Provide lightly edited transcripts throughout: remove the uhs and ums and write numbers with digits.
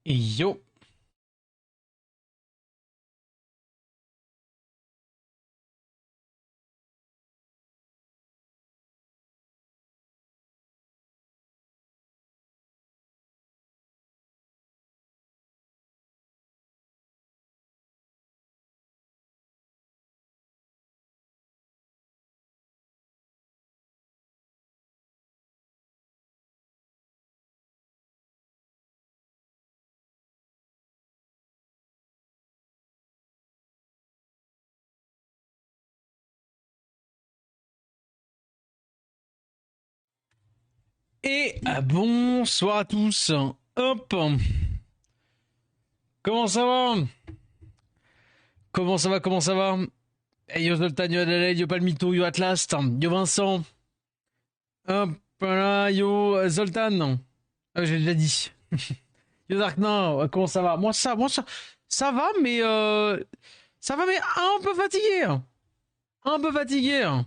Yo. Et bonsoir à tous. Hop. Comment ça va? Comment ça va? Comment ça va? Hey, yo Zoltan, yo Adelaide, yo Palmito, yo Atlas, yo Vincent. Hop là, yo Zoltan. J'ai déjà dit. Yo Darkna, comment ça va? Ça va, mais ça va, mais un peu fatigué. Un peu fatigué.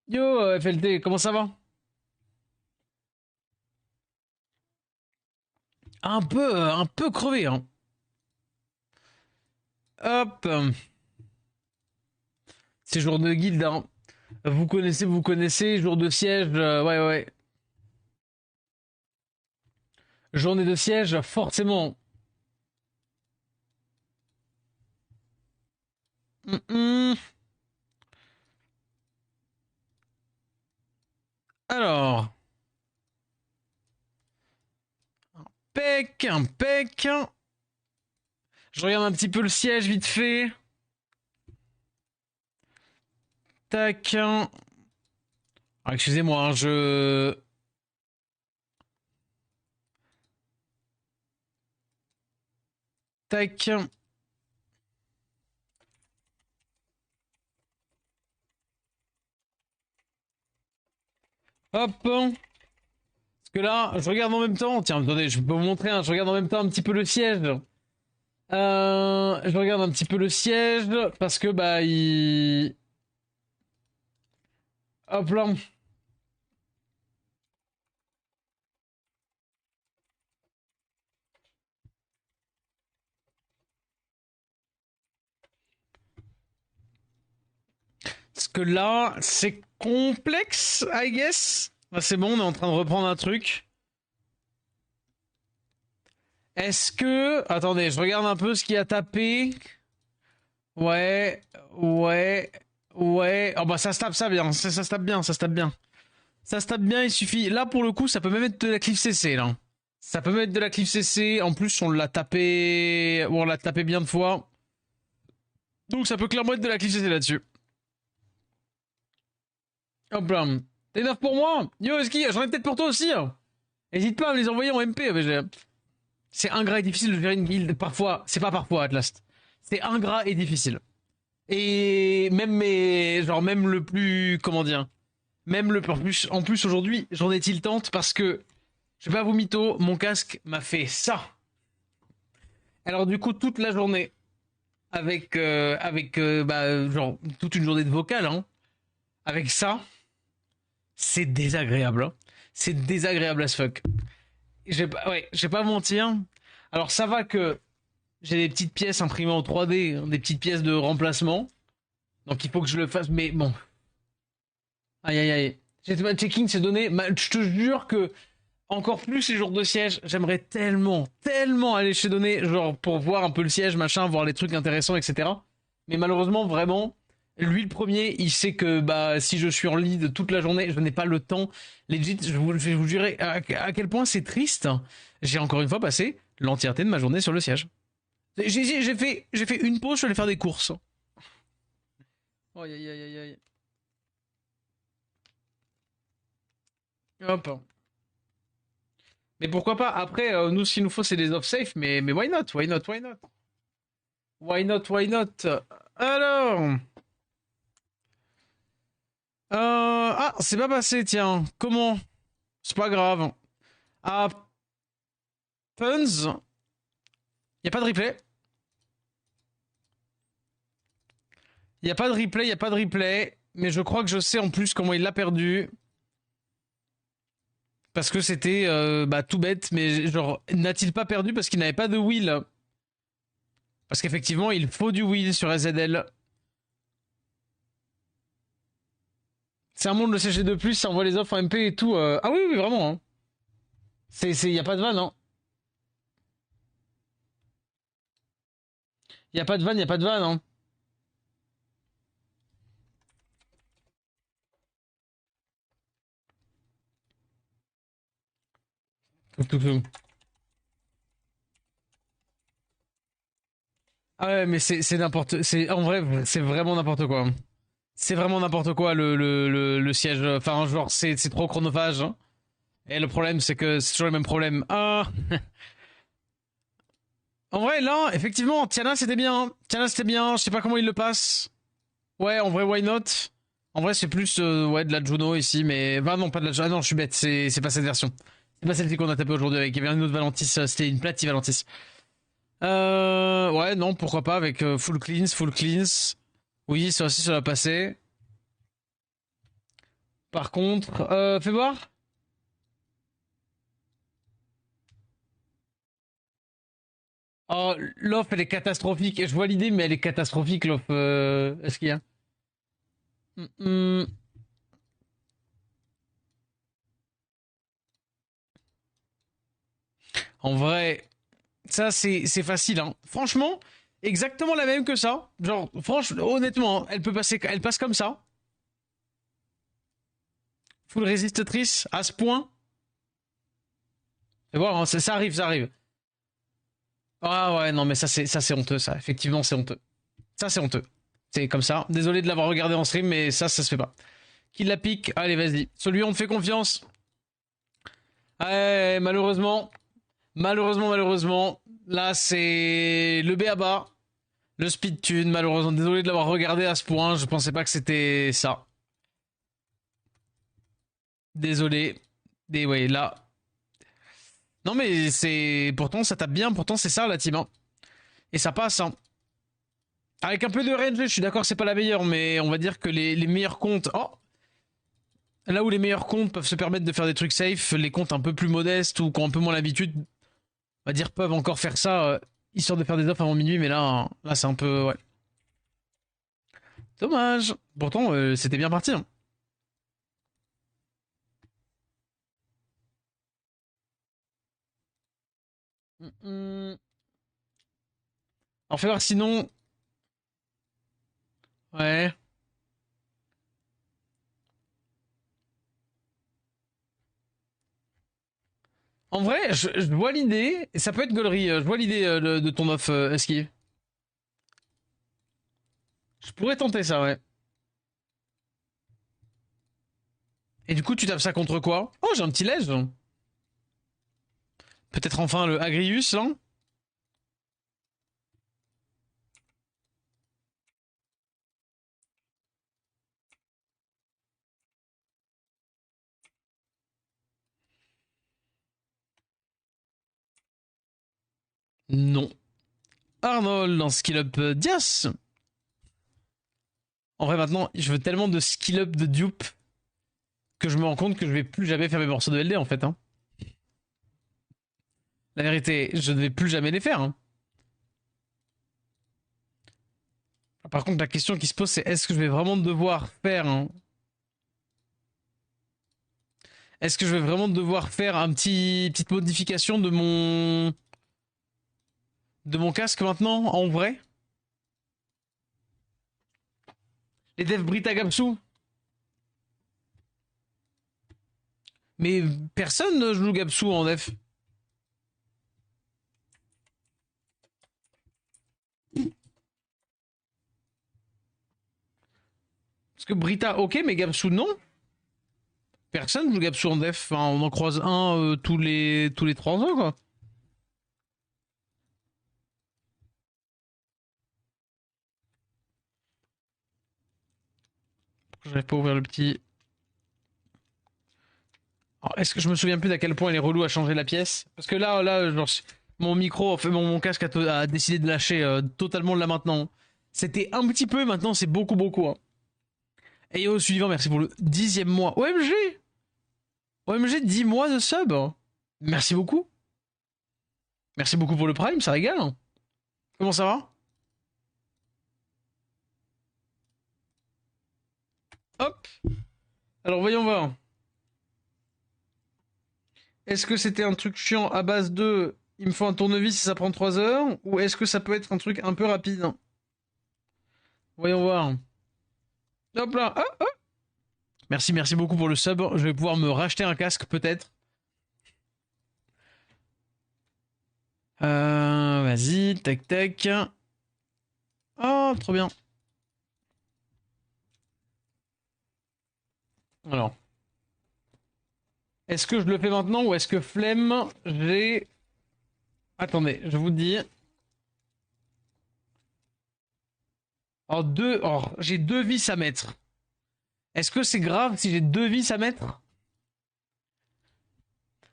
Yo FLT, comment ça va? Un peu crevé. Hein. Hop. C'est jour de guilde, hein. Vous connaissez, jour de siège, ouais, ouais. Journée de siège, forcément. Mm-mm. Alors, pec. Je regarde un petit peu le siège vite fait. Tac. Ah, excusez-moi, hein, je... Tac. Hop. Parce que là, je regarde en même temps. Tiens, attendez, je peux vous montrer. Hein, je regarde en même temps un petit peu le siège. Je regarde un petit peu le siège parce que bah il... Hop là. Parce que là, c'est complexe, I guess. Ah, c'est bon, on est en train de reprendre un truc. Est-ce que... Attendez, je regarde un peu ce qui a tapé. Ouais, ouais, ouais. Oh bah ça se tape ça bien, ça se tape bien, ça se tape bien. Ça se tape bien, il suffit. Là pour le coup, ça peut même être de la cliff CC là. Ça peut même être de la cliff CC. En plus, on l'a tapé... On l'a tapé bien de fois. Donc ça peut clairement être de la cliff CC là-dessus. Hop là. T'es neuf pour moi? Yo, Eski, j'en ai peut-être pour toi aussi. Hein. Hésite pas à me les envoyer en MP. C'est ingrat et difficile de gérer une guilde. Parfois, c'est pas parfois, Atlas. C'est ingrat et difficile. Et même genre même le plus, comment dire, même le plus, en plus aujourd'hui, j'en ai tente parce que, je vais pas vous mytho, mon casque m'a fait ça. Alors du coup, toute la journée, bah, genre, toute une journée de vocal, hein, avec ça, c'est désagréable. Hein. C'est désagréable as fuck. Je vais pas mentir. Alors ça va que j'ai des petites pièces imprimées en 3D, hein, des petites pièces de remplacement. Donc il faut que je le fasse, mais bon. Aïe aïe aïe. J'ai ma checking, c'est donné. Je te jure que encore plus les jours de siège, j'aimerais tellement aller chez Donné, genre pour voir un peu le siège, machin, voir les trucs intéressants, etc. Mais malheureusement, vraiment, lui le premier, il sait que bah si je suis en lead toute la journée, je n'ai pas le temps. Legit, je vais vous jurer à quel point c'est triste. J'ai encore une fois passé l'entièreté de ma journée sur le siège. J'ai fait une pause, je suis allé faire des courses. Aïe aïe aïe aïe aïe. Hop. Mais pourquoi pas? Après, nous, ce qu'il nous faut, c'est des off-safe, mais why not? Why not? Why not? Why not? Why not? Alors. Ah, c'est pas passé, tiens. Comment? C'est pas grave. Ah, Puns. Y a pas de replay. Y a pas de replay, y a pas de replay. Mais je crois que je sais en plus comment il l'a perdu. Parce que c'était bah, tout bête, mais genre, n'a-t-il pas perdu parce qu'il n'avait pas de wheel? Parce qu'effectivement, il faut du wheel sur SZL. C'est un monde, le CG2+, ça envoie les offres en MP et tout. Ah oui, oui, vraiment. Hein. Y a pas de vanne, hein. Y a pas de vanne, y a pas de vanne, hein. Tout, tout, tout. Ah ouais, mais c'est n'importe... C'est, en vrai, c'est vraiment n'importe quoi. C'est vraiment n'importe quoi, le siège. Enfin, genre, c'est trop chronophage. Hein. Et le problème, c'est que c'est toujours le même problème. Ah. En vrai, là, effectivement, Tiana, c'était bien. Hein. Tiana, c'était bien. Je sais pas comment il le passe. Ouais, en vrai, why not? En vrai, c'est plus ouais, de la Juno ici, mais... Bah non, pas de la Juno. Ah non, je suis bête, c'est pas cette version. C'est pas celle-ci qu'on a tapé aujourd'hui avec. Il y avait une autre Valentis, c'était une Plati Valentis. Ouais, non, pourquoi pas avec full cleans, full cleans. Oui, ça aussi, ça va passer. Par contre, fais voir. Oh, l'offre, elle est catastrophique. Je vois l'idée, mais elle est catastrophique, l'offre. Est-ce qu'il y a Mm. En vrai, ça, c'est facile. Hein. Franchement, exactement la même que ça. Genre, franchement, honnêtement, hein, elle peut passer, elle passe comme ça. Full résistatrice, à ce point. Et voilà, hein, ça arrive, ça arrive. Ah ouais, non, mais ça c'est honteux, ça. Effectivement, c'est honteux. Ça, c'est honteux. C'est comme ça. Désolé de l'avoir regardé en stream, mais ça se fait pas. Qui la pique? Allez, vas-y. Celui, on te fait confiance. Ouais, malheureusement. Malheureusement. Là, c'est le B.A.B.A. Le speed tune, malheureusement. Désolé de l'avoir regardé à ce point. Je pensais pas que c'était ça. Désolé. Et ouais, là. Non, mais c'est. Pourtant, ça tape bien. Pourtant, c'est ça, la team. Hein. Et ça passe. Hein. Avec un peu de range, je suis d'accord, c'est pas la meilleure, mais on va dire que les meilleurs comptes. Oh! Là où les meilleurs comptes peuvent se permettre de faire des trucs safe, les comptes un peu plus modestes ou qui ont un peu moins l'habitude, on va dire, peuvent encore faire ça, histoire de faire des offres avant minuit, mais là c'est un peu. Ouais. Dommage. Pourtant, c'était bien parti. Hein. Alors, fais voir sinon. Ouais. En vrai, je vois l'idée, et ça peut être gaulerie, je vois l'idée de ton off esquive. Je pourrais tenter ça, ouais. Et du coup, tu tapes ça contre quoi? Oh, j'ai un petit lège. Peut-être enfin le Agrius, là? Non. Arnold en skill up Dias. En vrai, maintenant, je veux tellement de skill up de dupe que je me rends compte que je vais plus jamais faire mes morceaux de LD en fait. Hein. La vérité, je ne vais plus jamais les faire. Hein. Par contre, la question qui se pose, c'est est-ce que je vais vraiment devoir faire. Hein, est-ce que je vais vraiment devoir faire un petite modification de mon casque maintenant, en vrai? Les devs Brita Gapsu. Mais personne ne joue Gapsu en def. Parce que Brita, ok, mais Gapsu, non. Personne joue Gapsu en def. Enfin, on en croise un tous les 3 ans, quoi. J'arrive pas à ouvrir le petit. Est-ce que je me souviens plus d'à quel point il est relou à changer la pièce? Parce que là, genre, mon micro, enfin, mon casque a décidé de lâcher totalement là maintenant. C'était un petit peu, maintenant c'est beaucoup, beaucoup. Hein. Et au suivant, merci pour le 10e mois. OMG! OMG, 10 mois de sub. Merci beaucoup. Merci beaucoup pour le Prime, ça régale. Comment ça va? Hop. Alors voyons voir. Est-ce que c'était un truc chiant à base de il me faut un tournevis et ça prend 3 heures? Ou est-ce que ça peut être un truc un peu rapide? Voyons voir. Hop là. Ah, ah. Merci, merci beaucoup pour le sub. Je vais pouvoir me racheter un casque peut-être. Vas-y, tac tac. Oh, trop bien. Alors. Est-ce que je le fais maintenant ou est-ce que flemme, j'ai... Attendez, je vous dis. J'ai 2 vis à mettre. Est-ce que c'est grave si j'ai 2 vis à mettre?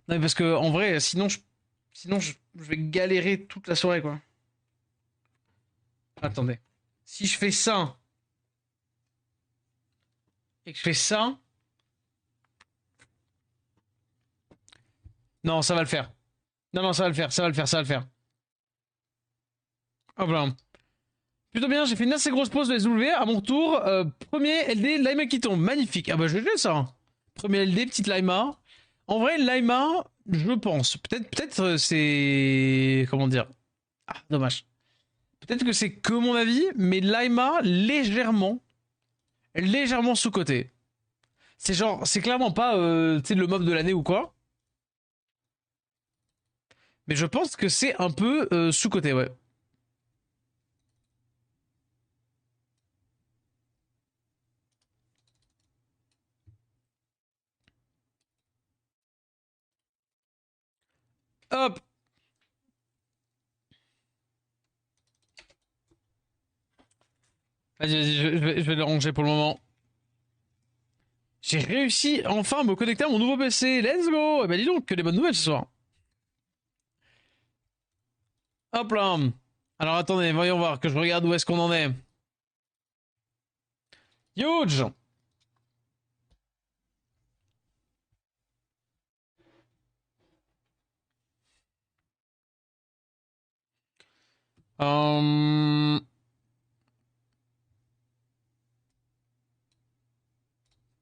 Non, mais parce que en vrai, sinon je vais galérer toute la soirée, quoi. Attendez. Si je fais ça et que je fais ça, non, ça va le faire. Non, non, ça va le faire, ça va le faire, ça va le faire. Hop là. Plutôt bien, j'ai fait une assez grosse pause de SW. À mon tour, premier LD, Laima qui tombe. Magnifique. Ah bah je l'ai ça. Premier LD, petite Laima. En vrai, Laima, je pense. Peut-être c'est... Comment dire? Ah, dommage. Peut-être que c'est que mon avis, mais Laima, légèrement sous-côté. C'est genre, c'est clairement pas le mob de l'année ou quoi. Mais je pense que c'est un peu sous-côté, ouais. Hop. Vas-y, je vais le ranger pour le moment. J'ai réussi enfin à me connecter à mon nouveau PC. Let's go! Eh ben dis donc, que des bonnes nouvelles ce soir. Hop là. Alors attendez, voyons voir, que je regarde où est-ce qu'on en est. Huge! Hum...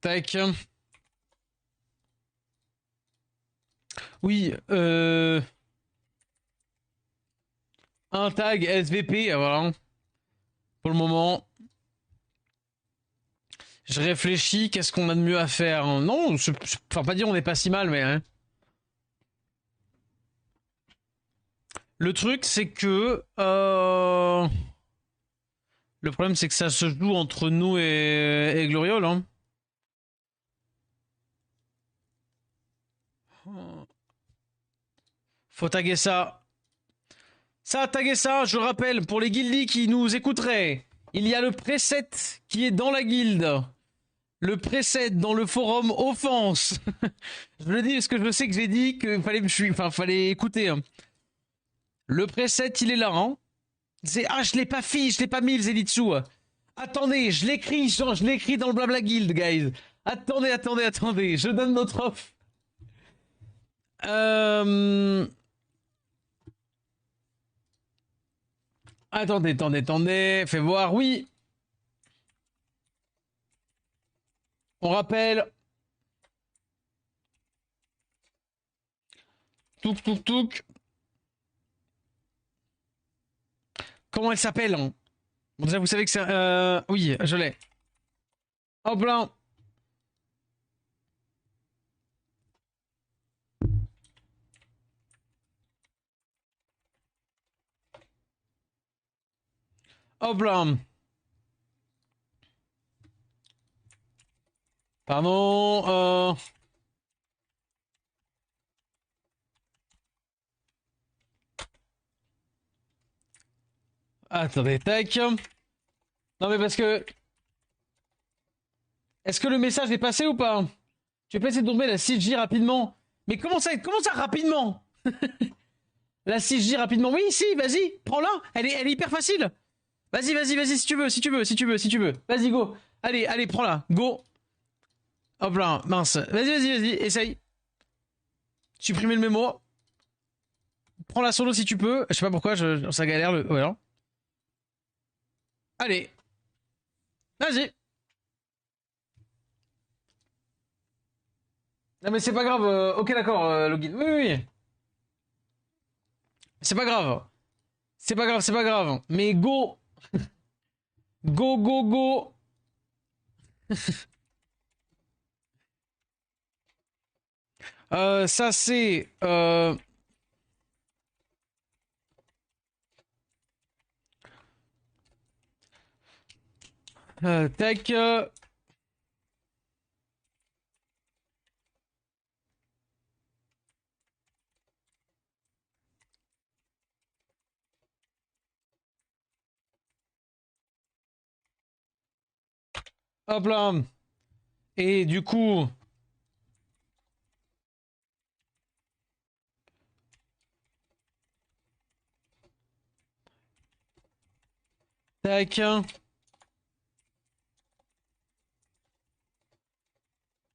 Tac. Oui, un tag SVP, voilà. Pour le moment. Je réfléchis, qu'est-ce qu'on a de mieux à faire? Non, enfin pas dire on n'est pas si mal, mais... Hein. Le truc, c'est que... Le problème, c'est que ça se joue entre nous et Gloriole. Hein. Faut taguer ça. Ça, taguer ça, je rappelle, pour les guildies qui nous écouteraient. Il y a le preset qui est dans la guilde. Le preset dans le forum offense. Je le dis parce que je sais que j'ai dit qu'il fallait me suivre, enfin fallait écouter. Hein. Le preset, il est là. Hein. Je l'ai pas fait, je l'ai pas mis le Zenitsu. Attendez, je l'écris dans le blabla guild, guys. Attendez, je donne notre offre. Attendez, fais voir, oui. On rappelle. Touk. Comment elle s'appelle hein. Bon, déjà, vous savez que c'est... oui, je l'ai. Hop là. Hop là. Pardon. Attendez, tac. Non mais parce que... Est-ce que le message est passé ou pas? Tu peux essayer de tomber la 6J rapidement. Mais comment ça rapidement? La 6J rapidement. Oui, si, vas-y, prends-la. Elle est hyper facile. Vas-y, si tu veux. Vas-y, go. Allez, prends-la. Go. Hop là, mince. Vas-y, essaye. Supprimer le mémo. Prends la solo si tu peux. Je sais pas pourquoi, ça galère. Voilà. Allez. Vas-y. Non mais c'est pas grave. Ok d'accord, login. Oui, oui, oui. C'est pas grave. C'est pas grave, c'est pas grave. Mais go. Go, go, go. Ça c'est... tac. Hop là. Et du coup... Tac.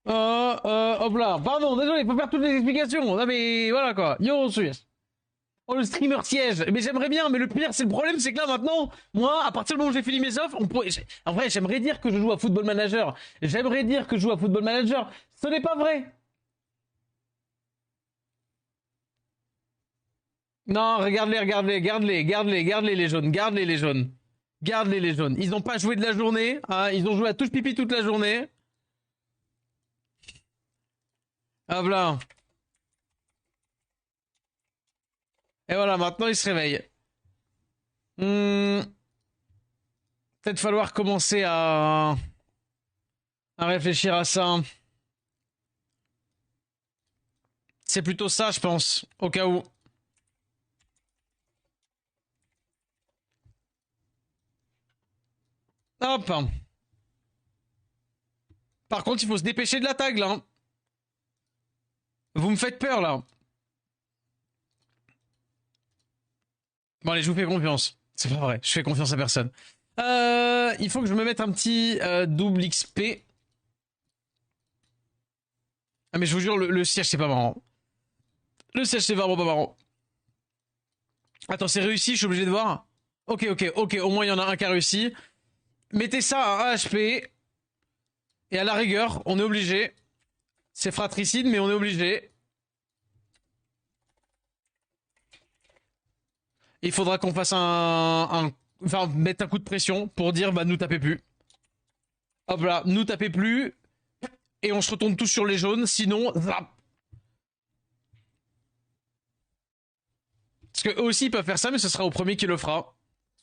Hop là. Pardon, désolé, faut faire toutes les explications. Non mais voilà quoi. Yo, Suisse. Oh, le streamer siège. Mais j'aimerais bien, mais le pire, c'est le problème, c'est que là maintenant, moi, à partir du moment où j'ai fini mes offres, en vrai, j'aimerais dire que je joue à Football Manager. J'aimerais dire que je joue à Football Manager. Ce n'est pas vrai. Non, regarde-les, regarde-les, garde-les, garde-les, garde-les les jaunes, garde-les les jaunes. Garde-les les jaunes. Ils n'ont pas joué de la journée, hein, ils ont joué à touche pipi toute la journée. Hop là. Et voilà, maintenant ils se réveillent. Peut-être falloir commencer à réfléchir à ça. C'est plutôt ça, je pense, au cas où. Hop. Par contre, il faut se dépêcher de la tag, là. Vous me faites peur, là. Bon, allez, je vous fais confiance. C'est pas vrai, je fais confiance à personne. Il faut que je me mette un petit double XP. Ah, mais je vous jure, le siège, c'est pas marrant. Le siège, c'est vraiment pas marrant. Attends, c'est réussi, je suis obligé de voir. Ok, ok, ok, au moins il y en a un qui a réussi. Mettez ça à 1 HP. Et à la rigueur, on est obligé. C'est fratricide, mais on est obligé. Il faudra qu'on fasse enfin, mettre un coup de pression pour dire, bah, nous tapez plus. Hop là, nous tapez plus. Et on se retourne tous sur les jaunes, sinon, zap. Parce que eux aussi ils peuvent faire ça, mais ce sera au premier qui le fera.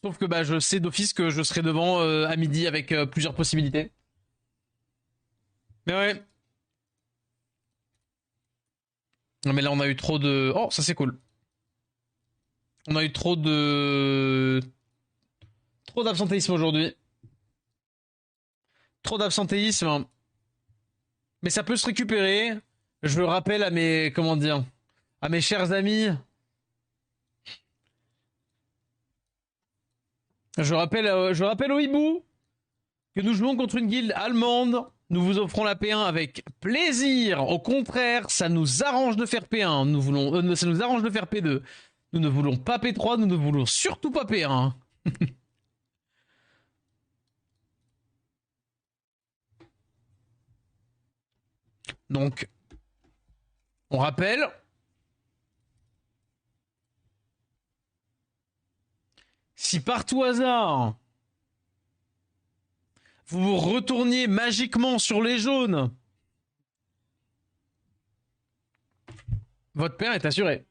Sauf que bah, je sais d'office que je serai devant à midi avec plusieurs possibilités. Mais ouais. Non mais là on a eu trop de... Oh, ça c'est cool. On a eu trop de... Trop d'absentéisme aujourd'hui. Trop d'absentéisme. Mais ça peut se récupérer. Je le rappelle à mes... Comment dire? À mes chers amis. Je rappelle au hibou que nous jouons contre une guilde allemande. Nous vous offrons la P1 avec plaisir. Au contraire, ça nous arrange de faire P1. Ça nous arrange de faire P2. Nous ne voulons pas P3, nous ne voulons surtout pas P1. Donc, on rappelle. Si par tout hasard, vous vous retourniez magiquement sur les jaunes, votre P1 est assuré.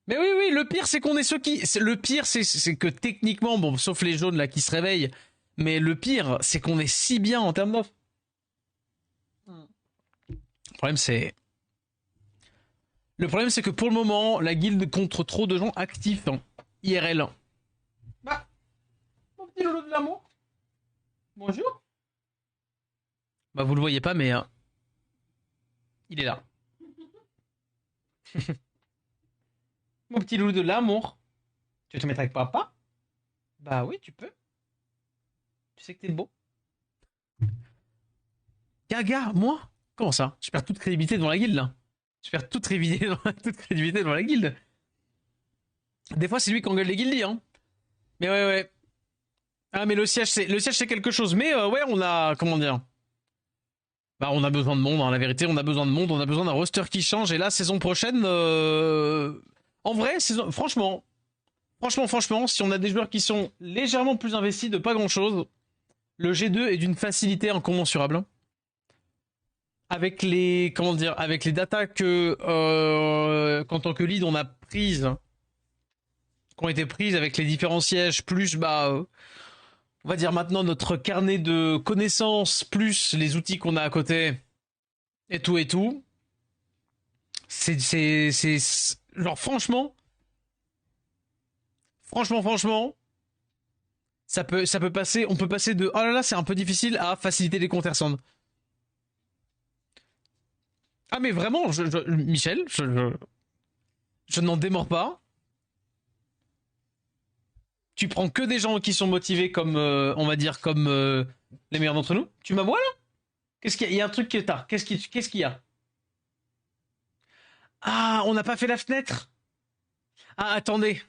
Mais oui, oui, le pire, c'est qu'on est ceux qui... Le pire, c'est que techniquement, bon, sauf les jaunes là qui se réveillent, mais le pire, c'est qu'on est si bien en termes d'offres. Le problème, c'est... Le problème, c'est que pour le moment, la guilde contre trop de gens actifs, hein, IRL. Bah, mon petit loulou de l'amour. Bonjour. Bah, vous le voyez pas, mais il est là. Mon petit loulou de l'amour. Tu veux te mettre avec papa? Bah oui, tu peux. Tu sais que t'es beau. Gaga, moi? Comment ça? Je perds toute crédibilité devant la guilde, là. Je perds toute crédibilité toute crédibilité devant la guilde. Des fois, c'est lui qui engueule les guildies, hein. Mais ouais, ouais. Ah, mais le siège, c'est quelque chose. Mais ouais, on a, comment dire, bah, on a besoin de monde, hein, la vérité, on a besoin de monde, on a besoin d'un roster qui change. Et là, saison prochaine, en vrai, franchement, si on a des joueurs qui sont légèrement plus investis de pas grand chose, le G2 est d'une facilité incommensurable. Avec les, comment dire, avec les datas que, qu'en tant que lead, on a prises, qui ont été prises avec les différents sièges, plus, bah, on va dire maintenant notre carnet de connaissances, plus les outils qu'on a à côté, et tout. Genre franchement, ça peut passer, on peut passer de oh là là, c'est un peu difficile à faciliter les countersand. Ah mais vraiment, Michel, je n'en démords pas. Tu prends que des gens qui sont motivés comme, on va dire, comme les meilleurs d'entre nous. Tu m'aboies là? Qu'est-ce qu'il y a? Il y a un truc qui est tard. Qu'est-ce qu'il y a? Ah, on n'a pas fait la fenêtre. Ah, attendez,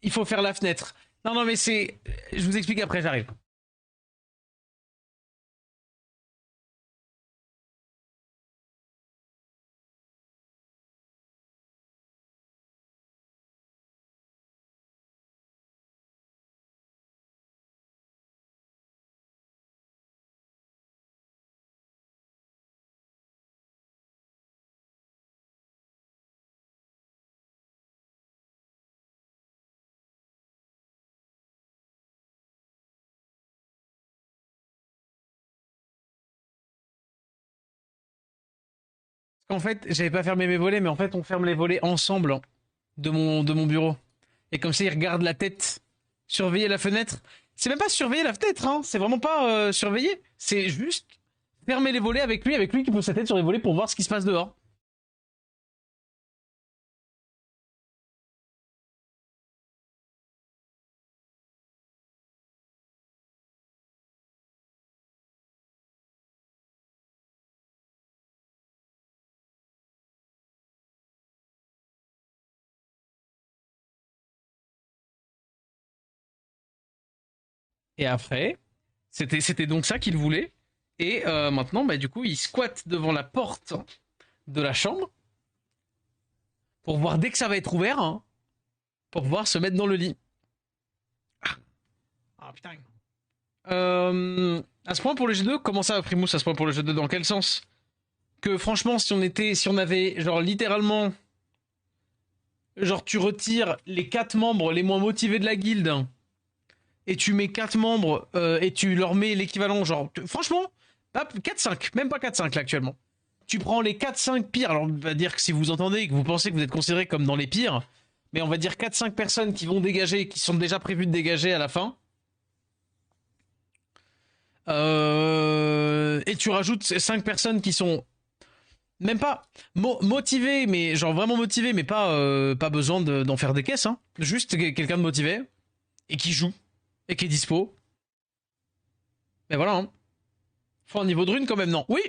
il faut faire la fenêtre. Non, non, mais c'est. Je vous explique après, j'arrive. En fait, j'avais pas fermé mes volets, mais en fait, on ferme les volets ensemble de mon bureau. Et comme ça, il regarde la tête, surveiller la fenêtre. C'est même pas surveiller la fenêtre, hein. C'est vraiment pas surveiller. C'est juste fermer les volets avec lui qui pose sa tête sur les volets pour voir ce qui se passe dehors. Et après, c'était donc ça qu'il voulait. Et maintenant, bah, du coup, il squatte devant la porte de la chambre pour voir dès que ça va être ouvert, hein, pour pouvoir se mettre dans le lit. Ah putain. À ce point pour le G2, comment ça, Primus, à ce point pour le G2, dans quel sens? Que franchement, si on avait, genre, littéralement, genre, tu retires les 4 membres les moins motivés de la guilde, et tu mets 4 membres, et tu leur mets l'équivalent, genre, franchement, 4-5, même pas 4-5 là actuellement. Tu prends les 4-5 pires, alors on va dire que si vous entendez, que vous pensez que vous êtes considéré comme dans les pires, mais on va dire 4-5 personnes qui vont dégager, qui sont déjà prévues de dégager à la fin. Et tu rajoutes 5 personnes qui sont même pas motivées, mais genre vraiment motivées, mais pas, pas besoin d'en faire des caisses. Hein. Juste quelqu'un de motivé et qui joue et qui est dispo. Mais voilà. Hein. Faut un niveau de rune quand même, non? Oui,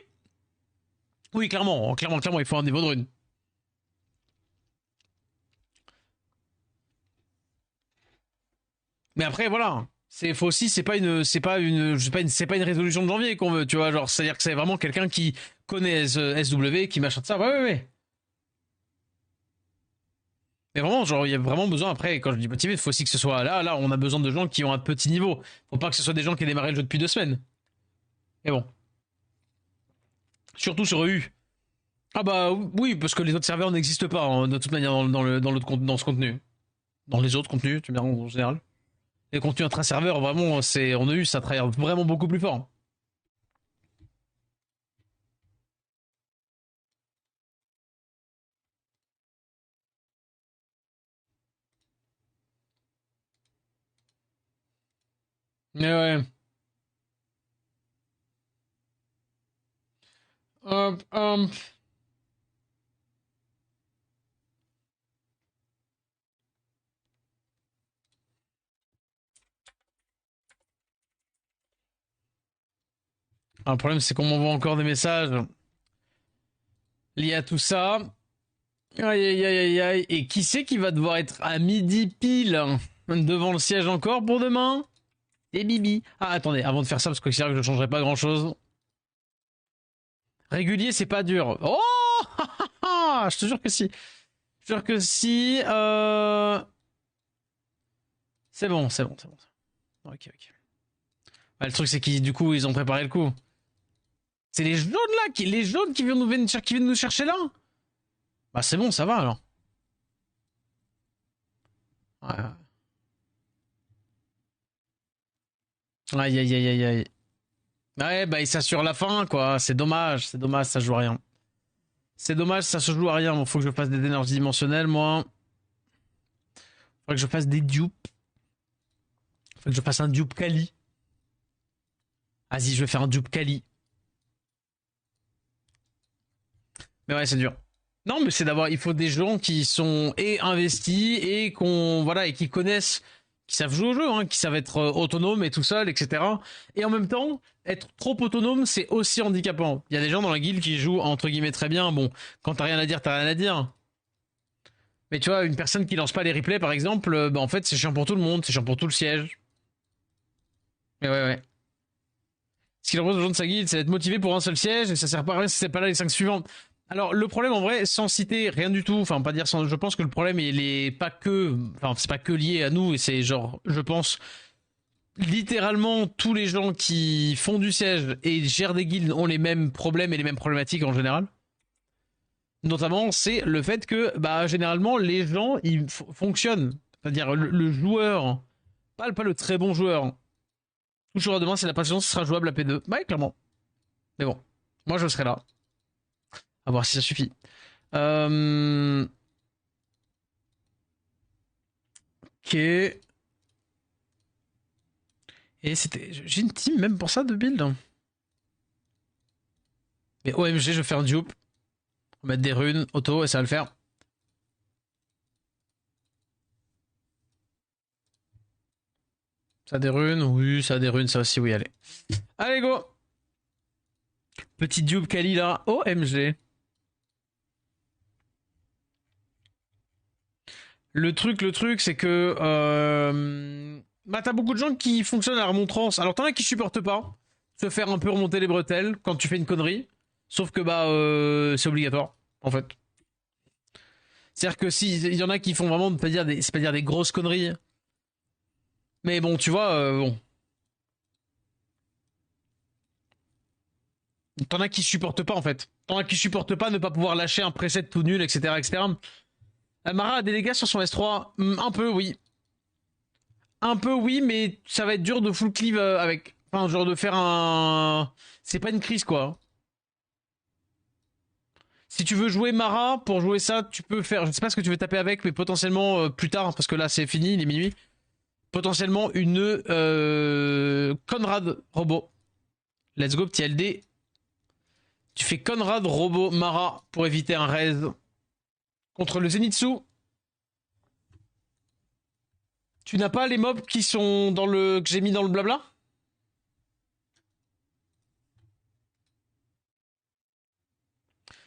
oui, clairement, il faut un niveau de rune. Mais après, voilà. C'est faut aussi, c'est pas une résolution de janvier qu'on veut, tu vois, genre, c'est-à-dire que c'est vraiment quelqu'un qui connaît SW, qui machin de ça, ouais, ouais, ouais. Mais vraiment, genre, il y a vraiment besoin, après, quand je dis motivé, il faut aussi que ce soit là, on a besoin de gens qui ont un petit niveau. Faut pas que ce soit des gens qui aient démarré le jeu depuis 2 semaines. Mais bon. Surtout sur EU. Ah bah oui, parce que les autres serveurs n'existent pas, hein, de toute manière, dans ce contenu. Dans les autres contenus, tu me diras, en général. Les contenus intra-serveurs, vraiment, c'est, en EU, ça travaille vraiment beaucoup plus fort. Mais ouais. Hop, ah, le problème, c'est qu'on m'envoie encore des messages. lié à tout ça. Aïe aïe aïe aïe aïe. Et qui c'est qui va devoir être à midi pile devant le siège encore pour demain? Et Bibi. Ah attendez, avant de faire ça, parce que c'est vrai que je changerai pas grand chose. Régulier, c'est pas dur. Oh je te jure que si. Je te jure que si. C'est bon, c'est bon, c'est bon. Ok, ok. Bah, le truc, c'est qu'ils, du coup, ils ont préparé le coup. C'est les jaunes là, les jaunes qui viennent nous chercher là. Bah c'est bon, ça va alors. Ouais. Aïe aïe aïe aïe aïe. Ouais, bah il s'assure la fin quoi. C'est dommage, ça joue à rien. C'est dommage, ça se joue à rien. Bon, faut que je fasse des énergies dimensionnelles, moi. Faut que je fasse des dupes. Faut que je fasse un dupe Kali. Vas-y, je vais faire un dupe Kali. Mais ouais, c'est dur. Non, mais c'est d'avoir. Il faut des gens qui sont et investis et voilà, et qui connaissent, qui savent jouer au jeu, hein, qui savent être autonomes et tout seul, etc. Et en même temps, être trop autonome, c'est aussi handicapant. Il y a des gens dans la guilde qui jouent entre guillemets très bien. Bon, quand t'as rien à dire, t'as rien à dire. Mais tu vois, une personne qui lance pas les replays, par exemple, bah en fait, c'est chiant pour tout le monde, c'est chiant pour tout le siège. Mais ouais, ouais. Ce qu'il propose aux gens de sa guilde, c'est d'être motivé pour un seul siège et ça sert pas à rien si c'est pas là les 5 suivants. Alors le problème en vrai, sans citer rien du tout, enfin pas dire sans, je pense que le problème il est pas que, enfin c'est pas que lié à nous et c'est genre, je pense littéralement tous les gens qui font du siège et gèrent des guildes ont les mêmes problèmes et les mêmes problématiques en général. Notamment, c'est le fait que, bah, généralement, les gens, ils fonctionnent. C'est-à-dire, le joueur, pas le très bon joueur, toujours à demain, c'est la patience, sera jouable à P2. Bah, ouais, clairement. Mais bon, moi, je serai là. À voir si ça suffit. Ok. Et c'était. J'ai une team même pour ça de build. Mais OMG, je vais faire un dupe. On va mettre des runes, auto, et ça va le faire. Ça a des runes? Oui, ça a des runes, ça aussi, oui, allez. Allez, go! Petit dupe Kali là. OMG. Le truc, c'est que bah t'as beaucoup de gens qui fonctionnent à la remontrance. Alors t'en as qui supportent pas se faire un peu remonter les bretelles quand tu fais une connerie. Sauf que bah c'est obligatoire en fait. C'est-à-dire que si il y en a qui font vraiment c'est pas dire des grosses conneries. Mais bon, tu vois, bon. T'en as qui supportent pas en fait. T'en as qui supportent pas ne pas pouvoir lâcher un preset tout nul, etc. etc. Mara a des dégâts sur son S3. Un peu, oui. Un peu oui, mais ça va être dur de full cleave avec. Enfin, genre de faire un. C'est pas une crise quoi. Si tu veux jouer Mara, pour jouer ça, tu peux faire. Je sais pas ce que tu veux taper avec, mais potentiellement plus tard, parce que là c'est fini, il est minuit. Potentiellement une Conrad robot. Let's go, petit LD. Tu fais Conrad robot Mara pour éviter un raise contre le Zenitsu. Tu n'as pas les mobs qui sont dans le que j'ai mis dans le blabla?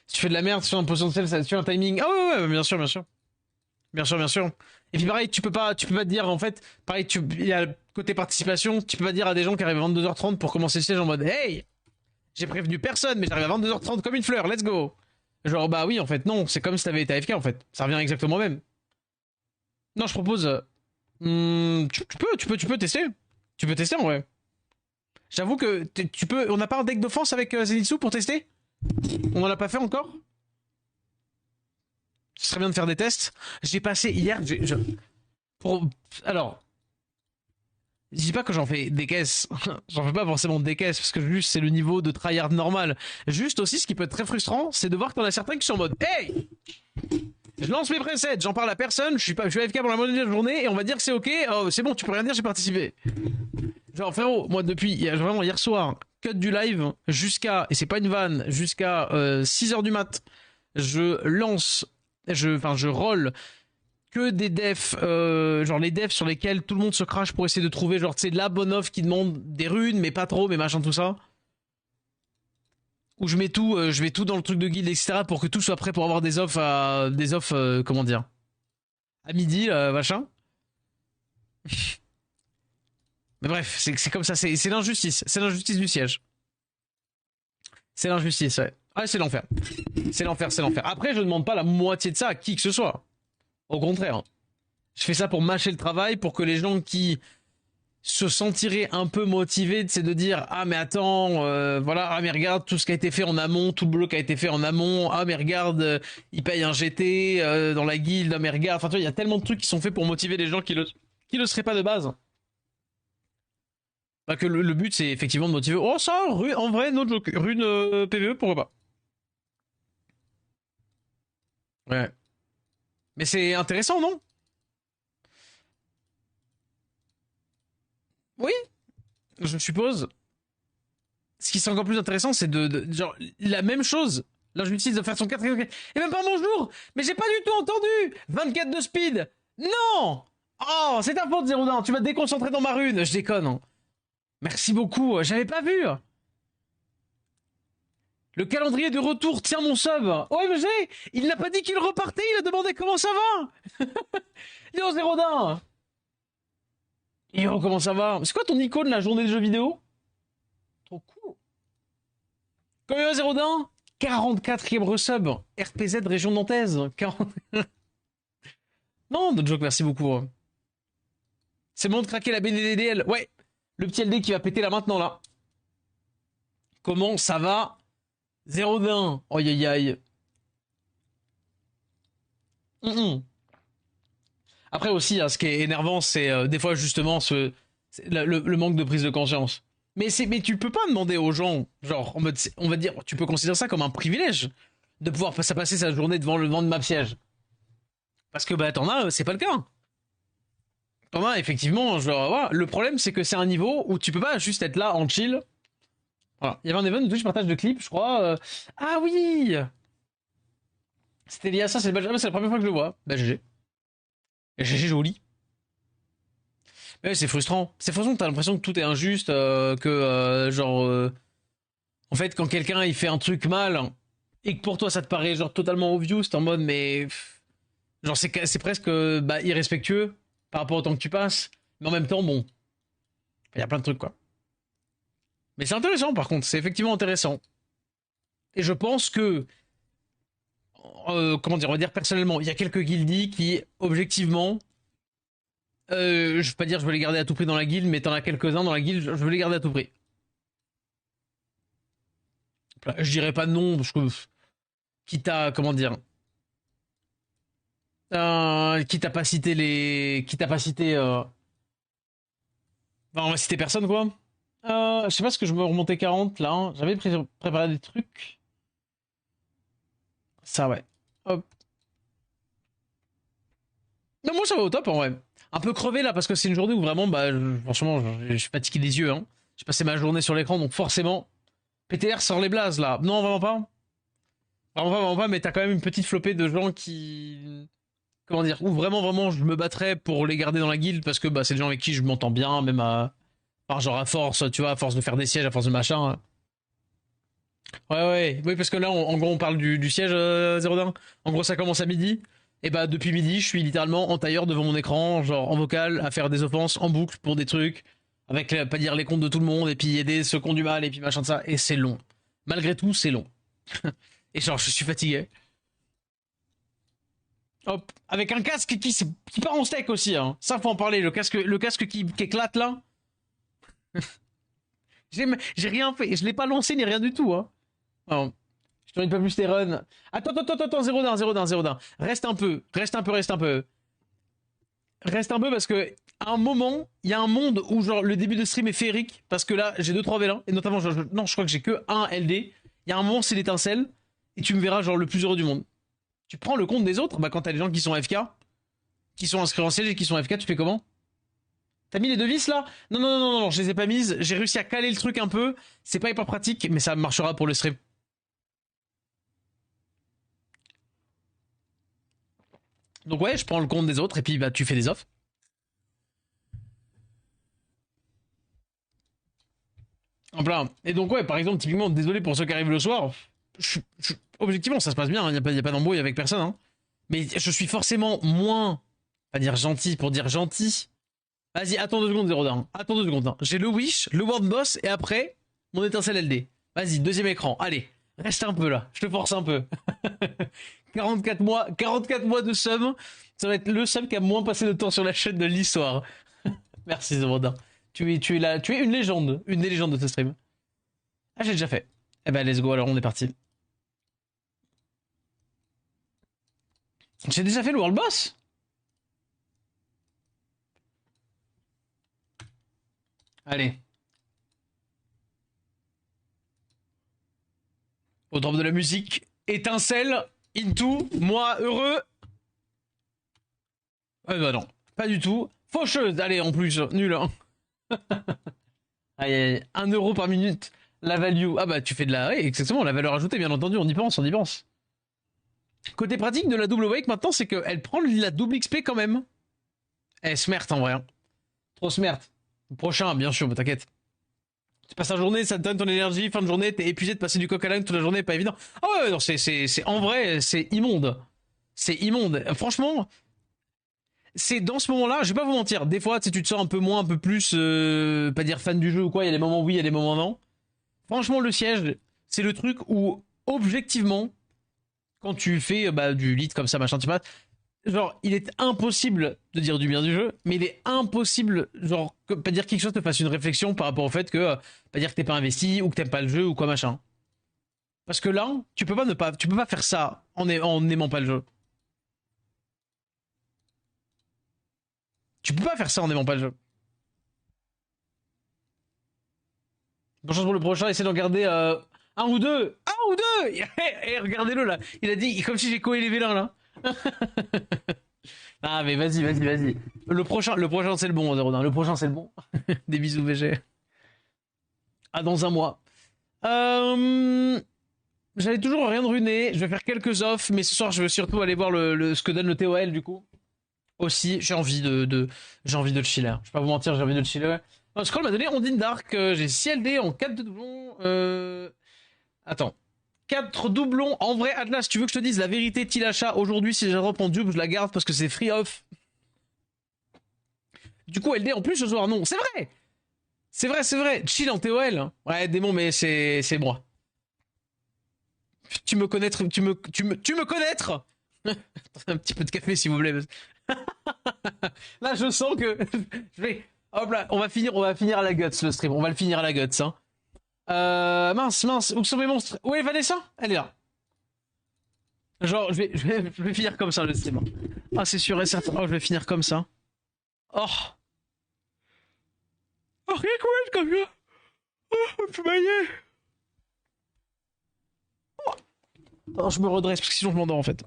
Si tu fais de la merde sur un potentiel, ça sur un timing. Ah ouais, ouais, bien sûr, bien sûr. Bien sûr, bien sûr. Et puis pareil, tu peux pas dire en fait, pareil, il y a le côté participation, tu peux pas dire à des gens qui arrivent à 22h30 pour commencer le siège en mode hey, j'ai prévenu personne, mais j'arrive à 22h30 comme une fleur, let's go. Genre bah oui, en fait non, c'est comme si t'avais été AFK en fait, ça revient exactement au même. Non, je propose, tu peux tester, tu peux tester en vrai. J'avoue que tu peux, on n'a pas un deck d'offense avec Zenitsu pour tester? On en a pas fait encore? Ce serait bien de faire des tests. J'ai passé hier, pour, alors, je dis pas que j'en fais des caisses, j'en fais pas forcément des caisses parce que juste c'est le niveau de tryhard normal. Juste aussi, ce qui peut être très frustrant, c'est de voir que t'en as certains qui sont en mode hey, je lance mes presets, j'en parle à personne, je suis AFK pour la moitié de la journée et on va dire que c'est ok, oh, c'est bon, tu peux rien dire, j'ai participé. Genre frérot, moi depuis vraiment hier soir, cut du live jusqu'à, et c'est pas une vanne, jusqu'à 6h du mat, je lance, je roll que des defs, genre les defs sur lesquels tout le monde se crache pour essayer de trouver, genre, tu sais, la bonne offre qui demande des runes, mais pas trop, mais machin, tout ça. où je mets tout dans le truc de guilde, etc. pour que tout soit prêt pour avoir des offres, comment dire, à midi, machin. Mais bref, c'est comme ça, c'est l'injustice. C'est l'injustice du siège. C'est l'injustice, ouais. Ouais, c'est l'enfer. C'est l'enfer, c'est l'enfer. Après, je ne demande pas la moitié de ça à qui que ce soit. Au contraire. Je fais ça pour mâcher le travail, pour que les gens qui se sentiraient un peu motivés, c'est de dire ah mais attends, voilà, ah mais regarde tout ce qui a été fait en amont, tout le boulot qui a été fait en amont, ah mais regarde, ils payent un GT dans la guilde, ah mais regarde, enfin tu vois, il y a tellement de trucs qui sont faits pour motiver les gens qui le seraient pas de base. Bah que le but c'est effectivement de motiver. Oh ça, en vrai, no joke, rune PVE, pourquoi pas. Ouais. Mais c'est intéressant, non? Oui, je suppose. Ce qui serait encore plus intéressant, c'est genre, la même chose. L'injustice de faire son quatrième. Et même pas bonjour. Mais j'ai pas du tout entendu. 24 de speed. Non. Oh, c'est ta faute, Zérodin. Tu vas te déconcentrer dans ma rune. Je déconne, hein. Merci beaucoup. J'avais pas vu. Le calendrier de retour tient mon sub. OMG. Il n'a pas dit qu'il repartait. Il a demandé comment ça va. Yo, Zérodin. Yo, comment ça va? C'est quoi ton icône, la journée des jeux vidéo? Trop cool. Combien 0 44e resub. RPZ région nantaise. 40... Non, notre joke, merci beaucoup. C'est bon de craquer la BDDL. Ouais, le petit LD qui va péter là maintenant là. Comment ça va? 0 d'un. Aïe aïe aïe. Après aussi, hein, ce qui est énervant, c'est des fois justement le manque de prise de conscience. Mais tu peux pas demander aux gens, genre, en mode, on va dire, tu peux considérer ça comme un privilège de pouvoir passer sa journée devant le map siège. Parce que bah t'en as, c'est pas le cas. T'en as effectivement, genre, voilà. Le problème c'est que c'est un niveau où tu peux pas juste être là en chill. Voilà. Il y avait un event où je partage de clips, je crois. Ah oui. C'était lié à ça, c'est la première fois que je le vois. Bah GG. GG joli. Mais ouais, c'est frustrant. C'est frustrant, t'as l'impression que tout est injuste, que genre, en fait, quand quelqu'un il fait un truc mal et que pour toi ça te paraît genre totalement obvious, t'es en mode mais genre c'est presque bah, irrespectueux par rapport au temps que tu passes. Mais en même temps, bon, il y a plein de trucs quoi. Mais c'est intéressant par contre, c'est effectivement intéressant. Et je pense que, comment dire, on va dire personnellement, il y a quelques guildies qui, objectivement, je veux pas dire je veux les garder à tout prix dans la guilde, mais t'en as quelques-uns dans la guilde, je veux les garder à tout prix. Je dirais pas non, parce que quitte à, comment dire, quitte à pas citer les, quitte à pas citer, enfin, on va citer personne quoi. Je sais pas ce que je me remontais 40 là, hein. J'avais préparé des trucs. Ça ouais. Hop. Non, moi ça va au top en vrai. Un peu crevé là parce que c'est une journée où vraiment, bah, franchement, je suis fatigué des yeux. Hein. J'ai passé ma journée sur l'écran donc forcément. PTR sort les blazes là. Non, vraiment pas. Vraiment pas, mais t'as quand même une petite flopée de gens qui. Comment dire, où vraiment je me battrais pour les garder dans la guilde parce que bah, c'est des gens avec qui je m'entends bien, même à. Par genre à force, tu vois, à force de faire des sièges, à force de machin. Hein. Ouais, oui, parce que là, en gros, on parle du siège 01. En gros, ça commence à midi. Et bah, depuis midi, je suis littéralement en tailleur devant mon écran, genre en vocal, à faire des offenses en boucle pour des trucs, avec pas dire les comptes de tout le monde, et puis aider ceux qui ont du mal, et puis machin de ça. Et c'est long. Malgré tout, c'est long. Et genre, je suis fatigué. Hop, avec un casque qui part en steak aussi, hein. Ça, faut en parler. Le casque qui éclate là. J'ai rien fait. Je l'ai pas lancé ni rien du tout, hein. Alors, je te donne pas plus tes runs. Attends, 0 d'un. Reste un peu. Reste un peu parce que, à un moment, il y a un monde où, genre, le début de stream est féerique. Parce que là, j'ai 2-3 V1. Et notamment, non, je crois que j'ai que un LD. Il y a un moment, c'est l'étincelle. Et tu me verras, genre, le plus heureux du monde. Tu prends le compte des autres, bah, quand t'as des gens qui sont FK, qui sont inscrits en siège et qui sont FK, tu fais comment? T'as mis les devises là? Non, je les ai pas mises. J'ai réussi à caler le truc un peu. C'est pas hyper pratique, mais ça marchera pour le stream. Donc ouais, je prends le compte des autres et puis bah tu fais des offres. En plein. Et donc, ouais, par exemple, typiquement, désolé pour ceux qui arrivent le soir. Objectivement, ça se passe bien, il n'y a pas d'embrouille avec personne. Hein. Mais je suis forcément moins, pas dire gentil pour dire gentil. Vas-y, attends 2 secondes, 0 Attends 2 secondes. Hein. J'ai le Wish, le World Boss et après, mon étincelle LD. Vas-y, deuxième écran. Allez, reste un peu là. Je te force un peu. 44 mois de sub. Ça va être le sub qui a moins passé de temps sur la chaîne de l'histoire. Merci, Zoroda. Tu es une des légendes de ce stream. Ah, j'ai déjà fait. Eh ben, let's go, alors on est parti. J'ai déjà fait le World Boss. Allez. Au drop de la musique. Étincelle. Into. Moi, heureux. Bah non. Pas du tout. Faucheuse. Allez, en plus. Nul. Hein. Aïe, aïe. 1 € par minute. La value. Ah bah, tu fais de la... Oui, exactement. La valeur ajoutée, bien entendu. On y pense, on y pense. Côté pratique de la double wake, maintenant, c'est qu'elle prend la double XP quand même. Eh, smert en vrai. Hein. Trop smert. Prochain, bien sûr, mais t'inquiète. Tu passes la journée, ça te donne ton énergie, fin de journée, t'es épuisé de passer du coq à l'âne toute la journée, pas évident. Ah ouais, non, c'est en vrai, c'est immonde. C'est immonde. Franchement, c'est dans ce moment-là, je vais pas vous mentir, des fois, tu te sens un peu moins, un peu plus, pas dire fan du jeu ou quoi, il y a des moments oui, il y a des moments non. Franchement, le siège, c'est le truc où, objectivement, quand tu fais bah, du lead comme ça, machin, tu vois, genre, il est impossible de dire du bien du jeu, mais il est impossible, genre, que, pas dire quelque chose te fasse une réflexion par rapport au fait que, pas dire que t'es pas investi ou que t'aimes pas le jeu ou quoi machin. Parce que là, tu peux pas ne pas, tu peux pas faire ça en n'aimant pas le jeu. Tu peux pas faire ça en n'aimant pas le jeu. Bonne chance pour le prochain, essaie d'en garder un ou deux. Un ou deux. Et regardez-le là. Il a dit, comme si j'ai collé les vélins là. Ah mais vas-y, vas-y, vas-y. Le prochain c'est le bon, Zérodin. Le prochain c'est le bon. Des bisous VG. Ah dans un mois. J'avais toujours rien de runé. Je vais faire quelques offs, mais ce soir je veux surtout aller voir ce que donne le TOL du coup. Aussi, j'ai envie de chiller. Je vais pas vous mentir, j'ai envie de chiller. Non, Scroll m'a donné Ondine Dark. J'ai CLD en 4 de doublons. Attends. 4 doublons. En vrai, Atlas, tu veux que je te dise la vérité, Tilacha, aujourd'hui, si je la reprends dupe, je la garde parce que c'est free off. Du coup, LD en plus ce soir, non. C'est vrai. C'est vrai, c'est vrai. Chill en TOL. Ouais, démon, mais c'est moi. Tu me connaître, tu me connaître. Un petit peu de café, s'il vous plaît. Là, je sens que je vais. Hop là, on va finir à la guts le stream. On va le finir à la guts. Hein. Mince. Où sont mes monstres? Où est Vanessa? Elle est là. Genre, je vais finir comme ça le stream. Ah, c'est sûr et certain. Oh, je vais finir comme ça. Oh. Oh, rien que comme ça. Oh, je suis maillé. Oh, je me redresse parce que sinon je m'endors en fait.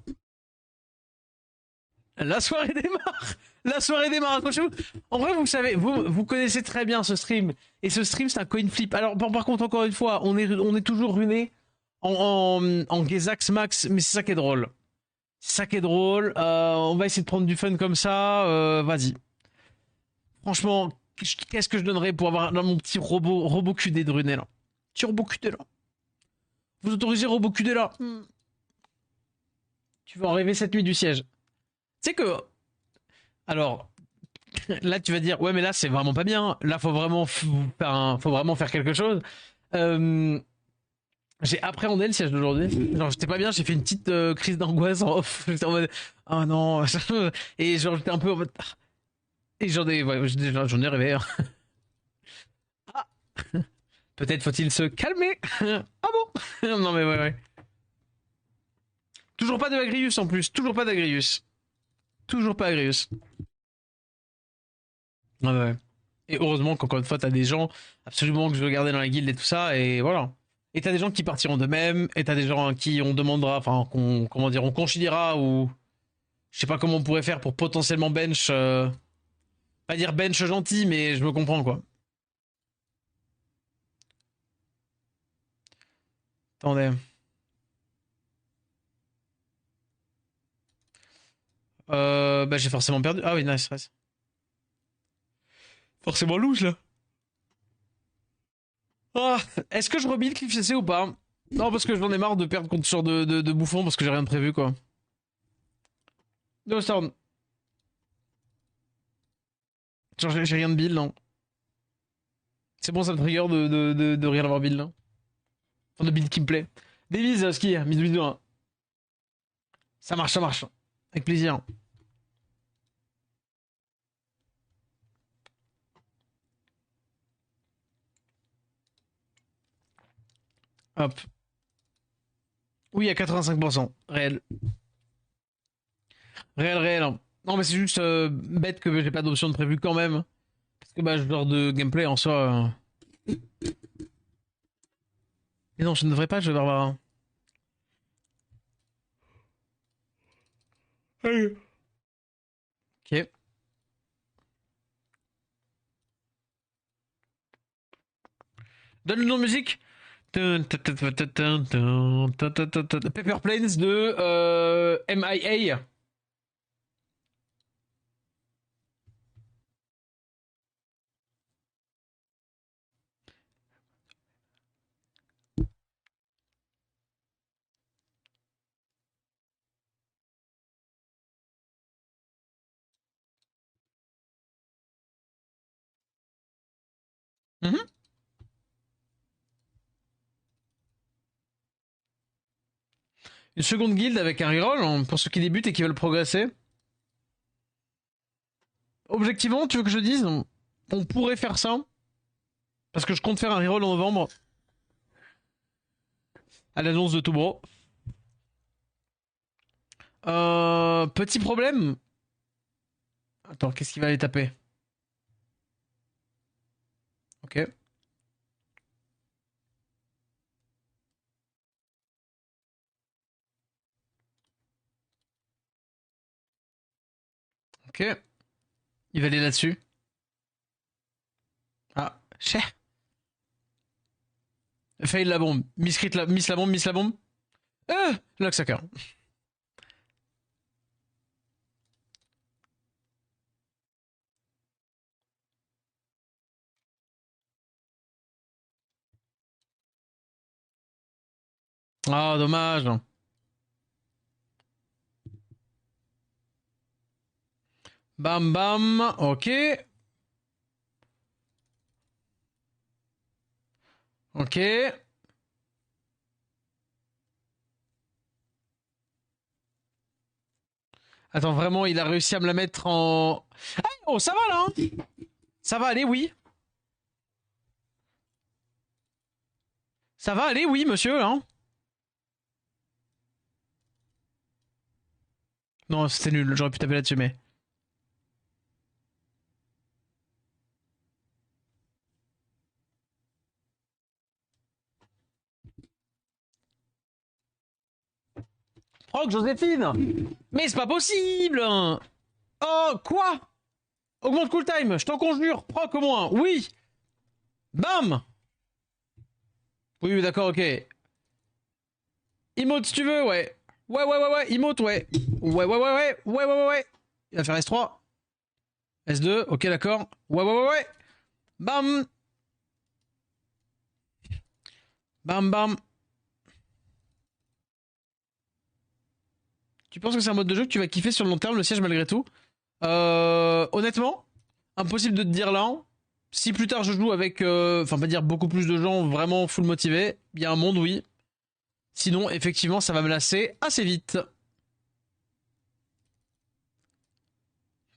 La soirée démarre. La soirée démarre. Accrochez-vous. En vrai, vous savez, vous connaissez très bien ce stream. Et ce stream, c'est un coin flip. Alors, par contre, encore une fois, on est toujours ruiné en Gezax Max, mais c'est ça qui est drôle. C'est ça qui est drôle. On va essayer de prendre du fun comme ça. Vas-y. Franchement, qu'est-ce que je donnerais pour avoir mon petit robot QD de runé là? Petit robot QD là. Vous autorisez robot QD là? Tu vas en rêver cette nuit du siège. Tu sais que. Alors, là, tu vas dire, ouais, mais là, c'est vraiment pas bien. Là, faut vraiment faire quelque chose. J'ai appréhendé le siège d'aujourd'hui. Genre, j'étais pas bien, j'ai fait une petite crise d'angoisse en off. J'étais en mode, oh non. Et genre, j'étais un peu en mode. Et j'en ai rêvé. Hein. Ah. Peut-être faut-il se calmer. Ah bon? Non, mais ouais. Toujours pas de Agrius en plus. Toujours pas d'Agrius. Toujours pas Agrius. Ouais. Et heureusement qu'encore une fois, t'as des gens absolument que je veux garder dans la guilde et tout ça, et voilà. Et t'as des gens qui partiront de même, et t'as des gens à qui on demandera, enfin, comment dire, on considérera, ou je sais pas comment on pourrait faire pour potentiellement bench, pas dire bench gentil, mais je me comprends quoi. Attendez. Bah j'ai forcément perdu. Ah oui, nice. Forcément louche là. Ah, est-ce que je rebuild Cliff CC ou pas? Non, parce que j'en ai marre de perdre contre ce genre de bouffon parce que j'ai rien de prévu, quoi. No Storm. Genre, j'ai rien de build, non. C'est bon, ça me trigger de rien avoir build, là. Enfin, de build qui me plaît. Des bises, ski, bisous, bisous, hein. Ça marche, ça marche. Avec plaisir. Hop. Oui, à 85%. Réel. Réel, réel, hein. Non, mais c'est juste bête que j'ai pas d'option de prévu quand même. Parce que bah, ce genre de gameplay en soi. Mais non, je ne devrais pas, je vais avoir. Ok. Donne le nom de musique. Paper Planes de MIA. Mhm. Une seconde guilde avec un reroll hein, pour ceux qui débutent et qui veulent progresser. Objectivement, tu veux que je dise on pourrait faire ça. Parce que je compte faire un reroll en novembre. À l'annonce de Toubro. Petit problème. Attends, qu'est-ce qu'il va aller taper? Ok. Ok. Il va aller là-dessus. Ah, cher. Fail la bombe. Miss la bombe, miss la bombe. Locksucker. Ah, dommage. Bam bam. Ok. Ok. Attends, vraiment, il a réussi à me la mettre en. Ah, oh, ça va là, hein. Ça va aller, oui. Ça va aller, oui, monsieur, hein. Non, c'était nul. J'aurais pu taper là-dessus, mais. Oh, Joséphine. Mais c'est pas possible. Oh, quoi? Augmente cool time, je t'en conjure. Proc au moins. Oui. Bam. Oui, oui, d'accord, ok. Emote si tu veux, ouais. Ouais. Emote, ouais. Ouais. Il va faire S3. S2, ok, d'accord. Ouais. Bam. Bam, bam. Tu penses que c'est un mode de jeu que tu vas kiffer sur le long terme, le siège, malgré tout? Honnêtement, impossible de te dire là. Si plus tard je joue avec, enfin, pas dire beaucoup plus de gens vraiment full motivés, il y a un monde, oui. Sinon, effectivement, ça va me lasser assez vite.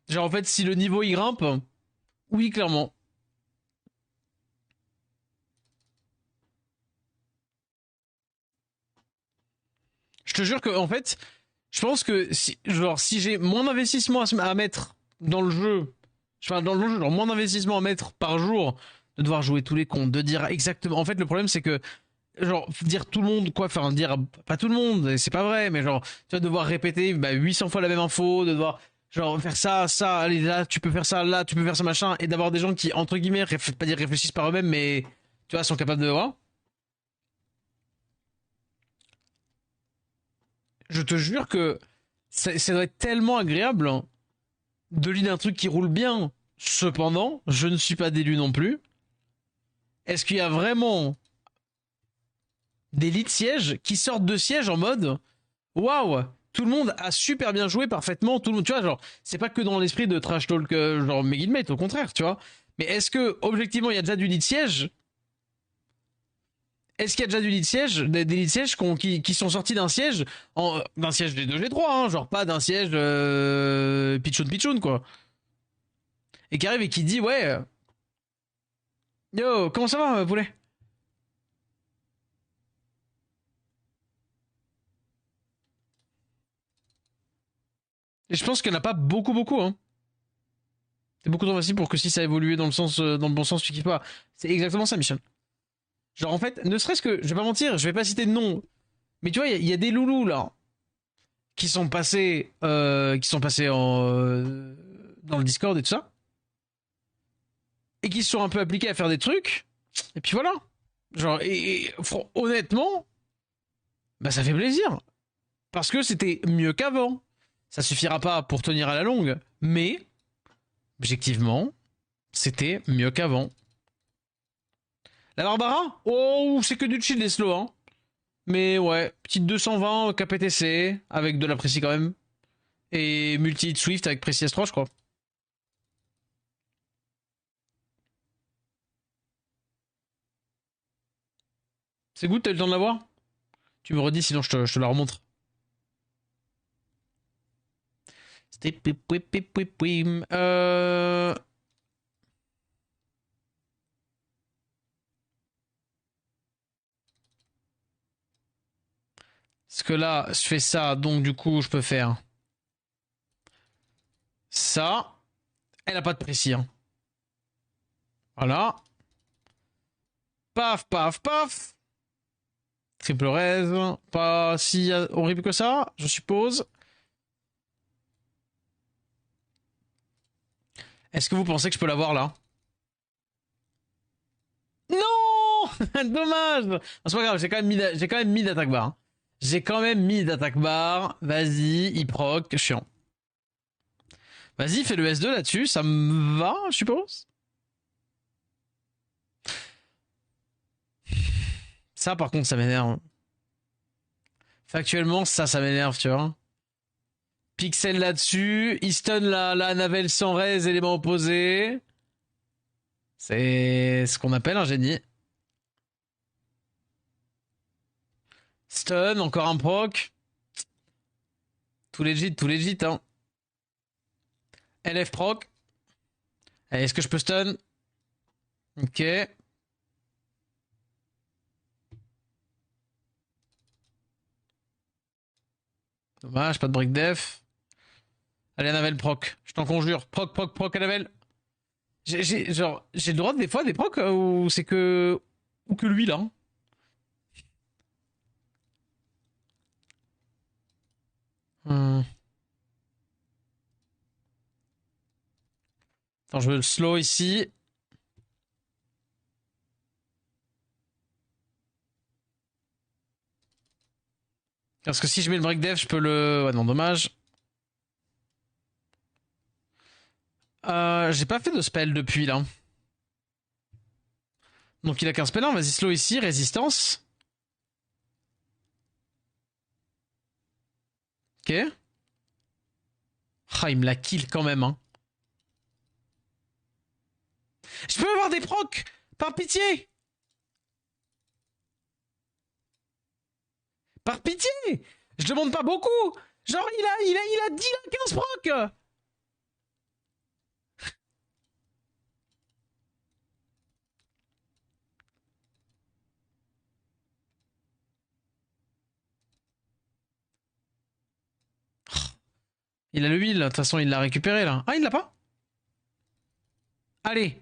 Genre, en fait, si le niveau il grimpe, oui, clairement. Je te jure que, en fait, je pense que si, genre, si j'ai moins d'investissement à mettre dans le jeu, enfin, dans le jeu, genre, moins d'investissement à mettre par jour, de devoir jouer tous les comptes, de dire exactement. En fait, le problème, c'est que, genre, dire tout le monde, quoi, enfin, dire pas tout le monde, c'est pas vrai, mais genre, tu vas devoir répéter bah, 800 fois la même info, de devoir, genre, faire ça, allez, là, tu peux faire ça, là, tu peux faire ça, machin, et d'avoir des gens qui, entre guillemets, pas dire réfléchissent par eux-mêmes, mais, tu vois, sont capables de voir. Je te jure que ça doit être tellement agréable hein, de lire un truc qui roule bien. Cependant, je ne suis pas d'élu non plus. est-ce qu'il y a vraiment des lits de siège qui sortent de siège en mode waouh, tout le monde a super bien joué parfaitement, tout le monde, tu vois, genre, c'est pas que dans l'esprit de trash talk, genre Megilmate, au contraire, tu vois. Mais est-ce que, objectivement, il y a déjà du lit de siège? Est-ce qu'il y a déjà du lit de siège, des lits de siège qui sont sortis d'un siège, d'un siège G2, G3, hein, genre pas d'un siège pitchoun pitchoun, quoi. Et qui arrive et qui dit, ouais, yo, comment ça va, poulet? Et je pense qu'il n'y en a pas beaucoup, beaucoup, hein. C'est beaucoup trop facile pour que si ça évolue dans le sens, dans le bon sens, tu kiffes pas. C'est exactement ça, Michel. Genre, en fait, ne serait-ce que, je vais pas mentir, je vais pas citer de nom, mais tu vois, il y a des loulous, là, qui sont passés dans le Discord et tout ça, et qui se sont un peu appliqués à faire des trucs, et puis voilà. Genre, honnêtement, bah ça fait plaisir. Parce que c'était mieux qu'avant. Ça suffira pas pour tenir à la longue, mais, objectivement, c'était mieux qu'avant. La Barbara? Oh, c'est que du chill des slow, hein. Mais ouais, petite 220 KPTC, avec de la précis quand même. Et multi-hit Swift avec précis S3, je crois. C'est good, t'as eu le temps de la voir? Tu me redis, sinon je te la remontre. C'était Parce que là, je fais ça, donc du coup, je peux faire ça. Elle a pas de précis, hein. Voilà. Paf, paf, paf. Triple raise. Pas si horrible que ça, je suppose. Est-ce que vous pensez que je peux l'avoir là? Non. Dommage. Non, c'est pas grave, j'ai quand même mis d'attaque bar, hein. J'ai quand même mis d'attaque bar. Vas-y, il proc, chiant. Vas-y, fais le S2 là-dessus, ça me va, je suppose. Ça, par contre, ça m'énerve. Factuellement, ça m'énerve, tu vois. Pixel là-dessus, il stun la navelle sans raise, élément opposé. C'est ce qu'on appelle un génie. Stun, encore un proc. Tout legit, hein. LF proc. Allez, est-ce que je peux stun? Ok. Dommage, pas de break def. Allez, Annabelle, proc. Je t'en conjure. Proc, proc, proc, Annabelle. J'ai le droit des fois des procs ou c'est que. Ou que lui là, hein. Hmm. Attends, je veux le slow ici. Parce que si je mets le break def, je peux le. Ouais, non, dommage. J'ai pas fait de spell depuis là. Donc il a qu'un spell 1, vas-y slow ici, résistance. Ok. Ah, il me la kill quand même, hein. Je peux avoir des procs. Par pitié. Par pitié. Je demande pas beaucoup. Genre, il a 10 à 15 procs. Il a le heal, de toute façon, il l'a récupéré là. Ah, il l'a pas? Allez.